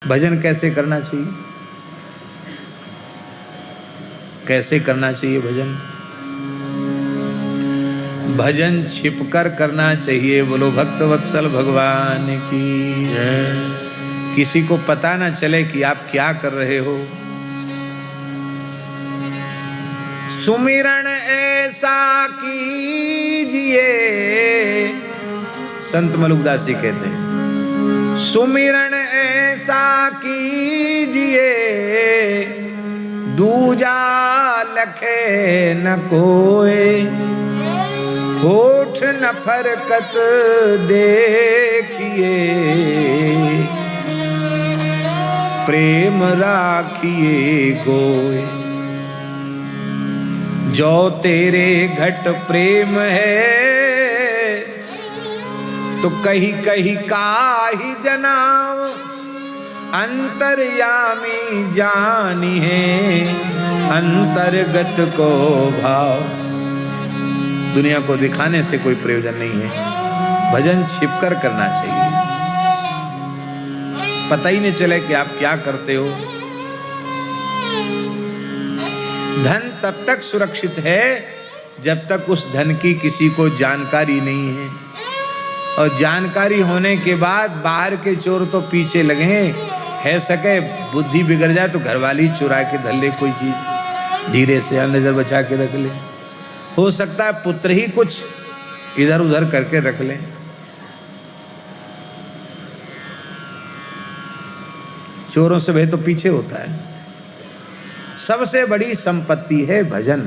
भजन कैसे करना चाहिए? कैसे करना चाहिए भजन? भजन छिपकर करना चाहिए। बोलो भक्तवत्सल भगवान की जय। किसी को पता ना चले कि आप क्या कर रहे हो। सुमिरन ऐसा कीजिए, संत मलुकदास जी कहते हैं, सुमिरन ऐसा कीजिए दूजा लखे न कोय, होठ न फरकत देखिए प्रेम राखिए गोय। जो तेरे घट प्रेम है तो कही कही काहि जनाव, अंतर्यामी जानी है अंतर्गत को भाव। दुनिया को दिखाने से कोई प्रयोजन नहीं है, भजन छिपकर करना चाहिए। पता ही नहीं चले कि आप क्या करते हो। धन तब तक सुरक्षित है जब तक उस धन की किसी को जानकारी नहीं है, और जानकारी होने के बाद बाहर के चोर तो पीछे लगे, है सके बुद्धि बिगड़ जाए तो घरवाली चुरा के धर ले कोई चीज, धीरे से नजर बचा के रख ले। हो सकता है पुत्र ही कुछ इधर उधर करके रख ले। चोरों से भय तो पीछे होता है। सबसे बड़ी संपत्ति है भजन,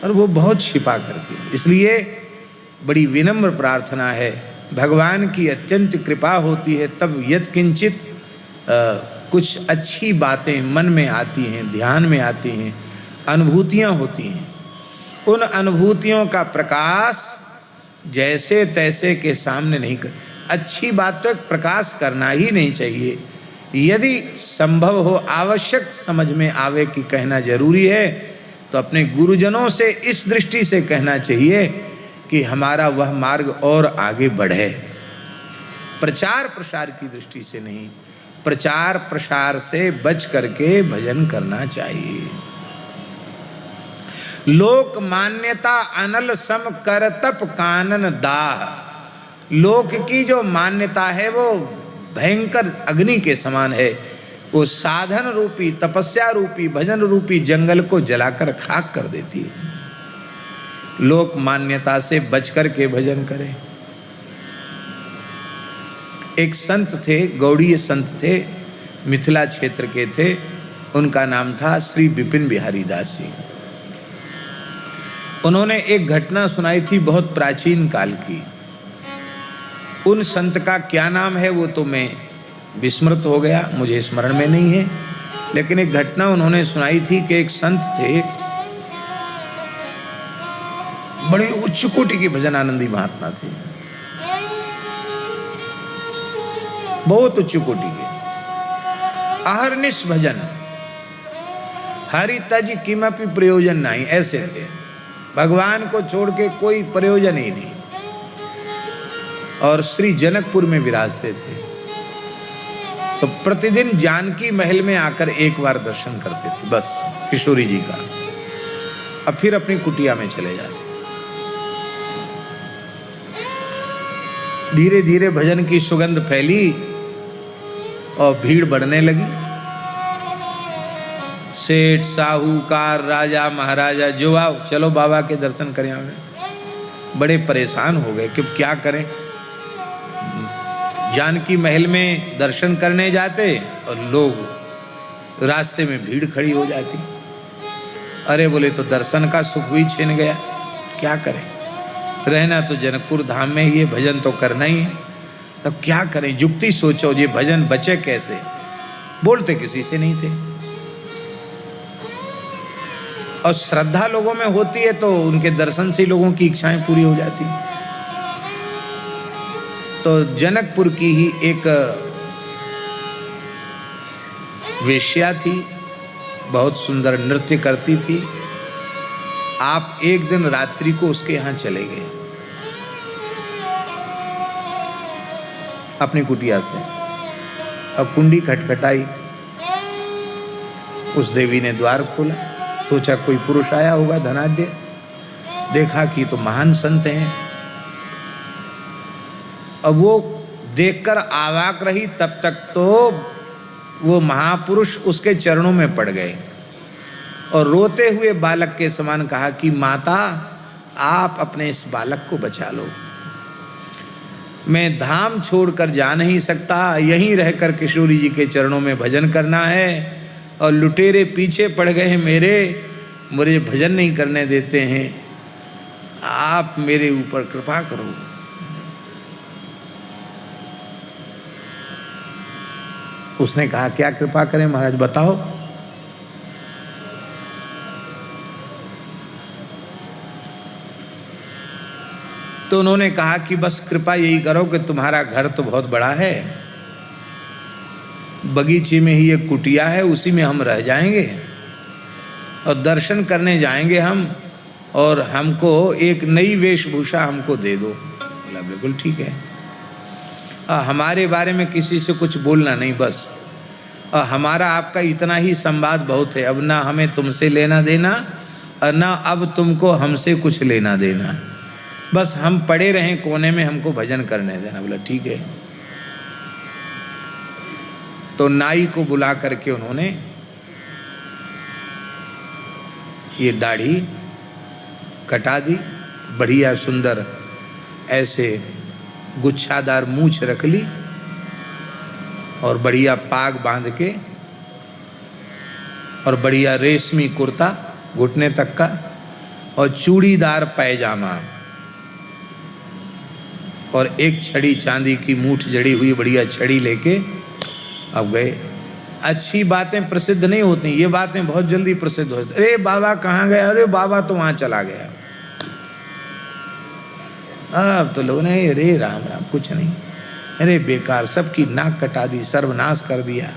और वो बहुत छिपा करके। इसलिए बड़ी विनम्र प्रार्थना है, भगवान की अत्यंत कृपा होती है तब यत् किंचित कुछ अच्छी बातें मन में आती हैं, ध्यान में आती हैं, अनुभूतियाँ होती हैं। उन अनुभूतियों का प्रकाश जैसे तैसे के सामने नहीं कर। अच्छी बात तो एक प्रकाश करना ही नहीं चाहिए। यदि संभव हो, आवश्यक समझ में आवे कि कहना जरूरी है, तो अपने गुरुजनों से इस दृष्टि से कहना चाहिए कि हमारा वह मार्ग और आगे बढ़े। प्रचार प्रसार की दृष्टि से नहीं, प्रचार प्रसार से बच करके भजन करना चाहिए। लोक मान्यता अनल सम कर तप कानन दाह। लोक की जो मान्यता है वो भयंकर अग्नि के समान है, वो साधन रूपी, तपस्या रूपी, भजन रूपी जंगल को जलाकर खाक कर देती है। लोक मान्यता से बच करके भजन करें। एक संत थे, गौड़ीय संत थे, मिथिला क्षेत्र के थे, उनका नाम था श्री विपिन बिहारी दास जी। उन्होंने एक घटना सुनाई थी बहुत प्राचीन काल की। उन संत का क्या नाम है वो तो मैं विस्मृत हो गया, मुझे स्मरण में नहीं है, लेकिन एक घटना उन्होंने सुनाई थी कि एक संत थे, बड़े उच्च कोटि के भजन आनंदी महात्मा थे, बहुत उच्च कोटि के। अहर्निश भजन, हरि तज किमपि प्रयोजन नहीं, ऐसे थे। भगवान को छोड़ के कोई प्रयोजन ही नहीं। और श्री जनकपुर में विराजते थे, तो प्रतिदिन जानकी महल में आकर एक बार दर्शन करते थे बस किशोरी जी का, अब फिर अपनी कुटिया में चले जाते। धीरे धीरे भजन की सुगंध फैली और भीड़ बढ़ने लगी। सेठ, साहूकार, राजा, महाराजा जो आओ, चलो बाबा के दर्शन करें। हमें बड़े परेशान हो गए कि क्या करें। जानकी महल में दर्शन करने जाते और लोग रास्ते में भीड़ खड़ी हो जाती। अरे बोले तो दर्शन का सुख भी छिन गया, क्या करें। रहना तो जनकपुर धाम में ही है, भजन तो करना ही है, तब क्या करें। युक्ति सोचो, ये भजन बचे कैसे। बोलते किसी से नहीं थे, और श्रद्धा लोगों में होती है तो उनके दर्शन से लोगों की इच्छाएं पूरी हो जाती। तो जनकपुर की ही एक वेश्या थी, बहुत सुंदर नृत्य करती थी। आप एक दिन रात्रि को उसके यहाँ चले गए अपनी कुटिया से। अब कुंडी खटखटाई, उस देवी ने द्वार खोला, सोचा कोई पुरुष आया होगा धनाढ्य, देखा कि तो महान संत हैं। अब वो देखकर अवाक रही, तब तक तो वो महापुरुष उसके चरणों में पड़ गए और रोते हुए बालक के समान कहा कि माता, आप अपने इस बालक को बचा लो, मैं धाम छोड़कर जा नहीं सकता, यहीं रहकर किशोरी जी के चरणों में भजन करना है, और लुटेरे पीछे पड़ गए हैं मेरे, मुझे भजन नहीं करने देते हैं, आप मेरे ऊपर कृपा करो। उसने कहा क्या कृपा करें महाराज, बताओ। तो उन्होंने कहा कि बस कृपा यही करो कि तुम्हारा घर तो बहुत बड़ा है, बगीचे में ही एक कुटिया है, उसी में हम रह जाएंगे और दर्शन करने जाएंगे हम, और हमको एक नई वेशभूषा हमको दे दो। बोला बिल्कुल ठीक है, हमारे बारे में किसी से कुछ बोलना नहीं, बस हमारा आपका इतना ही संवाद बहुत है, अब ना हमें तुमसे लेना देना और ना अब तुमको हमसे कुछ लेना देना, बस हम पड़े रहें कोने में, हमको भजन करने देना। बोला ठीक है। तो नाई को बुला करके उन्होंने ये दाढ़ी कटा दी, बढ़िया सुंदर ऐसे गुच्छादार मूछ रख ली और बढ़िया पाग बांध के और बढ़िया रेशमी कुर्ता घुटने तक का और चूड़ीदार पैजामा और एक छड़ी चांदी की मूठ जड़ी हुई बढ़िया छड़ी लेके अब गए। अच्छी बातें प्रसिद्ध नहीं होती, ये बातें बहुत जल्दी प्रसिद्ध होती। अरे बाबा कहाँ गया, अरे बाबा तो वहां चला गया। अब तो लोगों ने अरे राम राम, कुछ नहीं, अरे बेकार, सबकी नाक कटा दी, सर्वनाश कर दिया,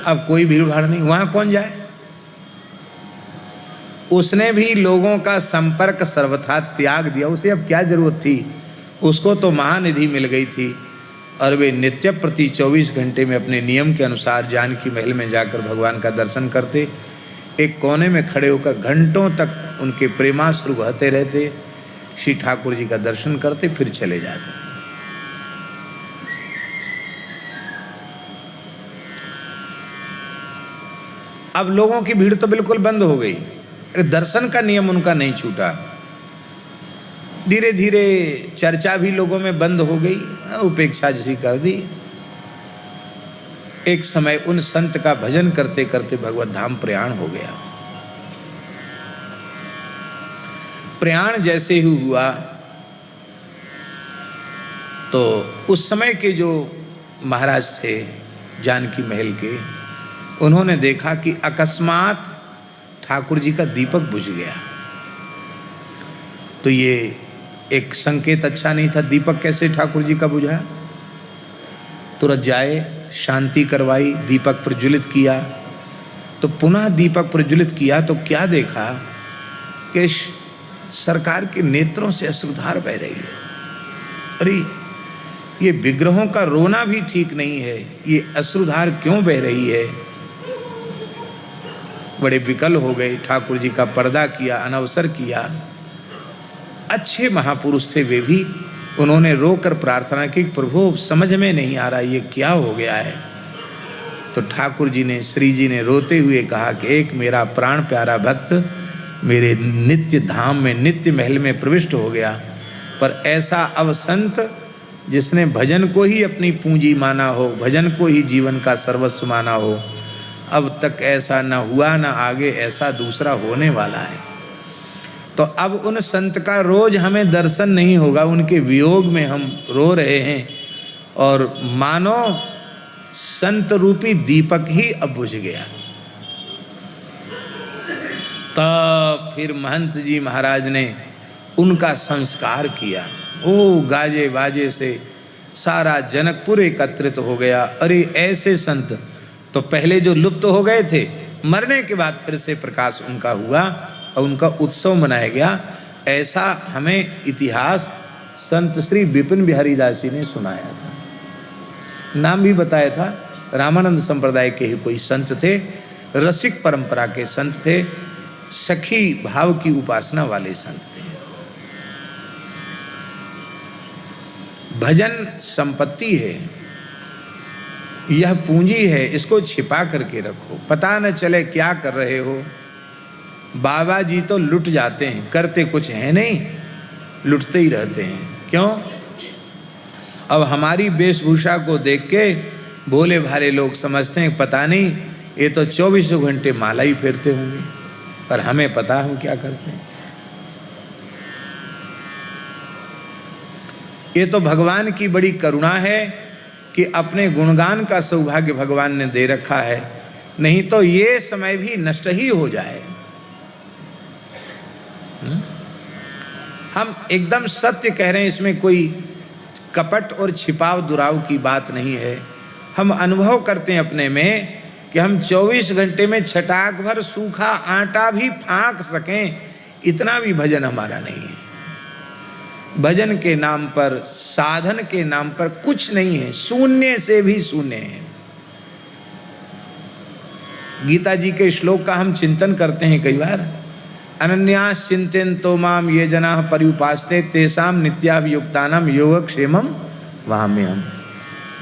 अब कोई भीड़ भाड़ नहीं, वहां कौन जाए। उसने भी लोगों का संपर्क सर्वथा त्याग दिया, उसे अब क्या जरूरत थी, उसको तो महानिधि मिल गई थी और वे नित्य प्रति 24 घंटे में अपने नियम के अनुसार जानकी महल में जाकर भगवान का दर्शन करते, एक कोने में खड़े होकर घंटों तक उनके प्रेमाश्रु बहते रहते, श्री ठाकुर जी का दर्शन करते, फिर चले जाते। अब लोगों की भीड़ तो बिल्कुल बंद हो गई, दर्शन का नियम उनका नहीं छूटा। धीरे धीरे चर्चा भी लोगों में बंद हो गई, उपेक्षा जैसी कर दी। एक समय उन संत का भजन करते करते भगवत धाम प्रयाण हो गया। प्रयाण जैसे ही हुआ तो उस समय के जो महाराज थे जानकी महल के, उन्होंने देखा कि अकस्मात ठाकुर जी का दीपक बुझ गया। तो ये एक संकेत अच्छा नहीं था, दीपक कैसे ठाकुर जी का बुझा। तुरंत जाए, शांति करवाई, दीपक प्रज्वलित किया। तो पुनः दीपक प्रज्वलित किया तो क्या देखा कि सरकार के नेत्रों से अश्रुधार बह रही है। अरे ये विग्रहों का रोना भी ठीक नहीं है, ये अश्रुधार क्यों बह रही है। बड़े विकल हो गए, ठाकुर जी का पर्दा किया, अनवसर किया। अच्छे महापुरुष थे वे भी, उन्होंने रोकर प्रार्थना की, प्रभु समझ में नहीं आ रहा ये क्या हो गया है। तो ठाकुर जी ने, श्री जी ने रोते हुए कहा कि एक मेरा प्राण प्यारा भक्त मेरे नित्य धाम में, नित्य महल में प्रविष्ट हो गया, पर ऐसा अब संत जिसने भजन को ही अपनी पूंजी माना हो, भजन को ही जीवन का सर्वस्व माना हो, अब तक ऐसा न हुआ, न आगे ऐसा दूसरा होने वाला है। तो अब उन संत का रोज हमें दर्शन नहीं होगा, उनके वियोग में हम रो रहे हैं और मानो संत रूपी दीपक ही अब बुझ गया। तब फिर महंत जी महाराज ने उनका संस्कार किया। ओ गाजे बाजे से सारा जनकपुर एकत्रित हो गया। अरे ऐसे संत तो पहले जो लुप्त हो गए थे, मरने के बाद फिर से प्रकाश उनका हुआ और उनका उत्सव मनाया गया। ऐसा हमें इतिहास संत श्री विपिन बिहारी दास जी ने सुनाया था। नाम भी बताया था, रामानंद संप्रदाय के ही कोई संत थे, रसिक परंपरा के संत थे, सखी भाव की उपासना वाले संत थे। भजन संपत्ति है, यह पूंजी है, इसको छिपा करके रखो, पता न चले क्या कर रहे हो। बाबा जी तो लुट जाते हैं, करते कुछ है नहीं, लुटते ही रहते हैं। क्यों? अब हमारी वेशभूषा को देख के भोले भाले लोग समझते हैं पता नहीं ये तो 24 घंटे माला ही फेरते होंगे, पर हमें पता हम क्या करते हैं। ये तो भगवान की बड़ी करुणा है कि अपने गुणगान का सौभाग्य भगवान ने दे रखा है, नहीं तो ये समय भी नष्ट ही हो जाए। हम एकदम सत्य कह रहे हैं, इसमें कोई कपट और छिपाव दुराव की बात नहीं है। हम अनुभव करते हैं अपने में कि हम 24 घंटे में छटाक भर सूखा आटा भी फाँक सकें, इतना भी भजन हमारा नहीं है। भजन के नाम पर, साधन के नाम पर कुछ नहीं है, शून्य से भी शून्य है। गीता जी के श्लोक का हम चिंतन करते हैं कई बार, अनन्यास चिंतयन्तो माम ये जनाः पर्युपासते तेषां नित्याभियुक्तानां योगक्षेमं वहाम्यहम्।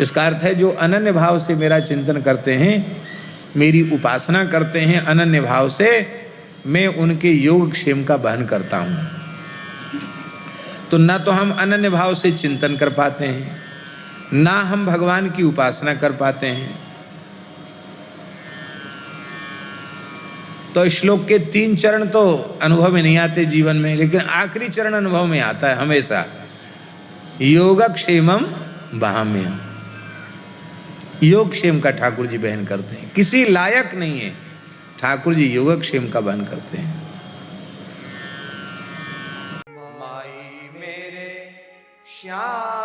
इसका अर्थ है जो अनन्य भाव से मेरा चिंतन करते हैं, मेरी उपासना करते हैं अनन्य भाव से, मैं उनके योगक्षेम का वहन करता हूँ। तो ना तो हम अनन्य भाव से चिंतन कर पाते हैं, ना हम भगवान की उपासना कर पाते हैं। तो श्लोक के 3 चरण तो अनुभव में नहीं आते जीवन में, लेकिन आखिरी चरण अनुभव में आता है हमेशा, योगक्षेमम वहाम्यहम्। योगक्षेम का ठाकुर जी बहन करते हैं, किसी लायक नहीं है, ठाकुर जी योगक्षेम का बहन करते हैं। माई मेरे श्याम